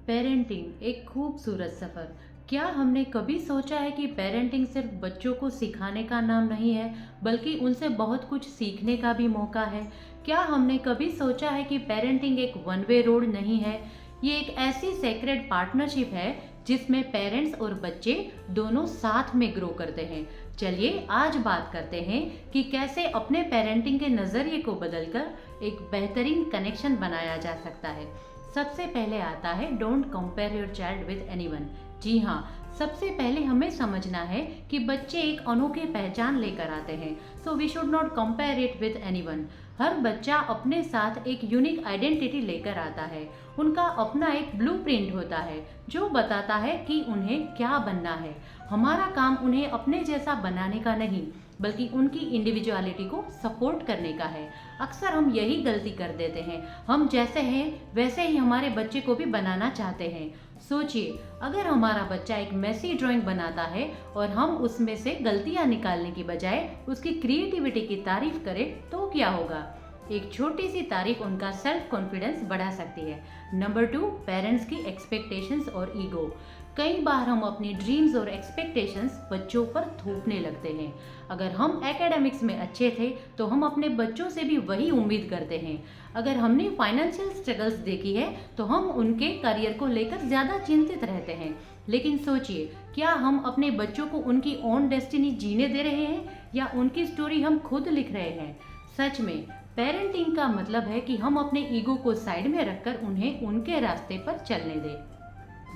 Parenting एक खूबसूरत सफ़र। क्या हमने कभी सोचा है कि पेरेंटिंग सिर्फ बच्चों को सिखाने का नाम नहीं है, बल्कि उनसे बहुत कुछ सीखने का भी मौका है? क्या हमने कभी सोचा है कि पेरेंटिंग एक वन वे रोड नहीं है? ये एक ऐसी सेक्रेड पार्टनरशिप है जिसमें पेरेंट्स और बच्चे दोनों साथ में ग्रो करते हैं। चलिए आज बात करते हैं कि कैसे अपने पेरेंटिंग के नज़रिए को बदलकर एक बेहतरीन कनेक्शन बनाया जा सकता है। सबसे पहले आता है don't compare your child with anyone. जी हाँ, सबसे पहले हमें समझना है कि बच्चे एक अनोखी पहचान लेकर आते हैं, so we should not compare it with anyone. हर बच्चा अपने साथ एक यूनिक आइडेंटिटी लेकर आता है। उनका अपना एक ब्लूप्रिंट होता है जो बताता है कि उन्हें क्या बनना है। हमारा काम उन्हें अपने जैसा बनाने का नहीं, बल्कि उनकी इंडिविजुअलिटी को सपोर्ट करने का है। अक्सर हम यही गलती कर देते हैं, हम जैसे हैं वैसे ही हमारे बच्चे को भी बनाना चाहते हैं। सोचिए, अगर हमारा बच्चा एक मेसी ड्राइंग बनाता है और हम उसमें से गलतियां निकालने की बजाय उसकी क्रिएटिविटी की तारीफ करें तो क्या होगा? एक छोटी सी तारीफ उनका सेल्फ कॉन्फिडेंस बढ़ा सकती है। नंबर 2, पेरेंट्स की एक्सपेक्टेशंस और ईगो। कई बार हम अपनी ड्रीम्स और एक्सपेक्टेशंस बच्चों पर थोपने लगते हैं। अगर हम एकेडमिक्स में अच्छे थे तो हम अपने बच्चों से भी वही उम्मीद करते हैं। अगर हमने फाइनेंशियल स्ट्रगल्स देखी है तो हम उनके करियर को लेकर ज़्यादा चिंतित रहते हैं। लेकिन सोचिए, क्या हम अपने बच्चों को उनकी ओन डेस्टिनी जीने दे रहे हैं या उनकी स्टोरी हम खुद लिख रहे हैं? सच में पेरेंटिंग का मतलब है कि हम अपने ईगो को साइड में रखकर उन्हें उनके रास्ते पर चलने दें।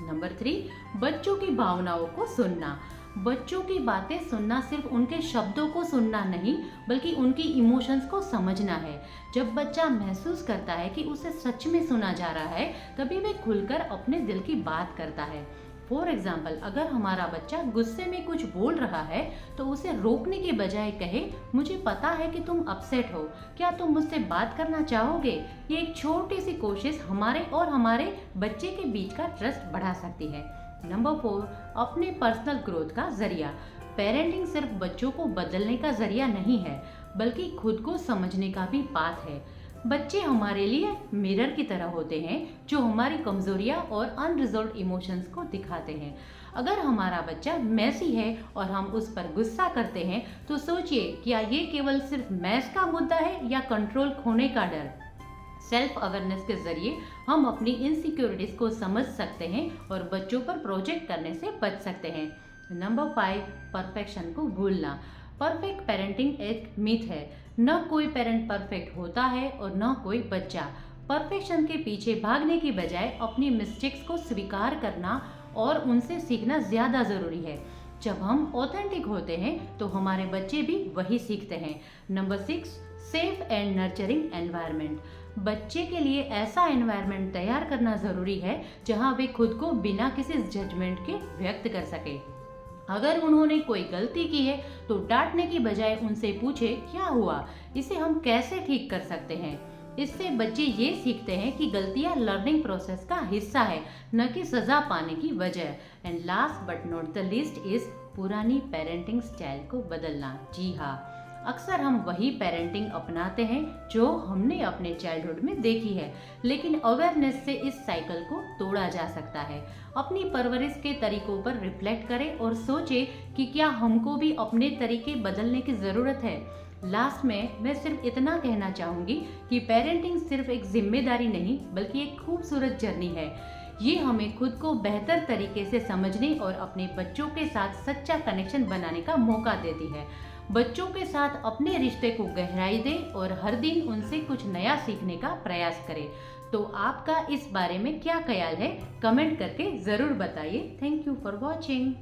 नंबर 3, बच्चों की भावनाओं को सुनना। बच्चों की बातें सुनना सिर्फ उनके शब्दों को सुनना नहीं, बल्कि उनकी इमोशंस को समझना है। जब बच्चा महसूस करता है कि उसे सच में सुना जा रहा है, तभी वे खुलकर अपने दिल की बात करता है। फॉर एग्जाम्पल, अगर हमारा बच्चा गुस्से में कुछ बोल रहा है तो उसे रोकने के बजाय कहे, मुझे पता है कि तुम अपसेट हो, क्या तुम मुझसे बात करना चाहोगे? ये एक छोटी सी कोशिश हमारे और हमारे बच्चे के बीच का ट्रस्ट बढ़ा सकती है। नंबर 4, अपने पर्सनल ग्रोथ का जरिया। पेरेंटिंग सिर्फ बच्चों को बदलने का जरिया नहीं है, बल्कि खुद को समझने का भी पाथ है। बच्चे हमारे लिए मिरर की तरह होते हैं जो हमारी कमजोरियां और अनरिजॉल्व इमोशंस को दिखाते हैं। अगर हमारा बच्चा मैसी है और हम उस पर गुस्सा करते हैं तो सोचिए, क्या ये केवल सिर्फ मैस का मुद्दा है या कंट्रोल खोने का डर? सेल्फ अवेयरनेस के जरिए हम अपनी इनसिक्योरिटीज को समझ सकते हैं और बच्चों पर प्रोजेक्ट करने से बच सकते हैं। नंबर 5, परफेक्शन को भूलना। परफेक्ट पेरेंटिंग एक मिथ है। न कोई पेरेंट परफेक्ट होता है और न कोई बच्चा। परफेक्शन के पीछे भागने की बजाय अपनी मिस्टेक्स को स्वीकार करना और उनसे सीखना ज़्यादा ज़रूरी है। जब हम ऑथेंटिक होते हैं तो हमारे बच्चे भी वही सीखते हैं। Number 6, safe and nurturing environment. बच्चे के लिए ऐसा एनवायरनमेंट तैयार करना ज़रूरी है जहां वे खुद को बिना किसी जजमेंट के व्यक्त कर सके। अगर उन्होंने कोई गलती की है तो डांटने की बजाय उनसे पूछे, क्या हुआ, इसे हम कैसे ठीक कर सकते हैं। इससे बच्चे ये सीखते हैं कि गलतियां लर्निंग प्रोसेस का हिस्सा है, न कि सजा पाने की वजह। And last but not the least is पुरानी पेरेंटिंग स्टाइल को बदलना। जी हाँ, अक्सर हम वही पेरेंटिंग अपनाते हैं जो हमने अपने चाइल्डहुड में देखी है, लेकिन अवेयरनेस से इस साइकिल को तोड़ा जा सकता है। अपनी परवरिश के तरीकों पर रिफ्लेक्ट करें और सोचें कि क्या हमको भी अपने तरीके बदलने की ज़रूरत है। लास्ट में मैं सिर्फ इतना कहना चाहूँगी कि पेरेंटिंग सिर्फ एक जिम्मेदारी नहीं, बल्कि एक खूबसूरत जर्नी है। ये हमें खुद को बेहतर तरीके से समझने और अपने बच्चों के साथ सच्चा कनेक्शन बनाने का मौका देती है। बच्चों के साथ अपने रिश्ते को गहराई दें और हर दिन उनसे कुछ नया सीखने का प्रयास करें। तो आपका इस बारे में क्या ख्याल है? कमेंट करके ज़रूर बताइए। Thank you for watching.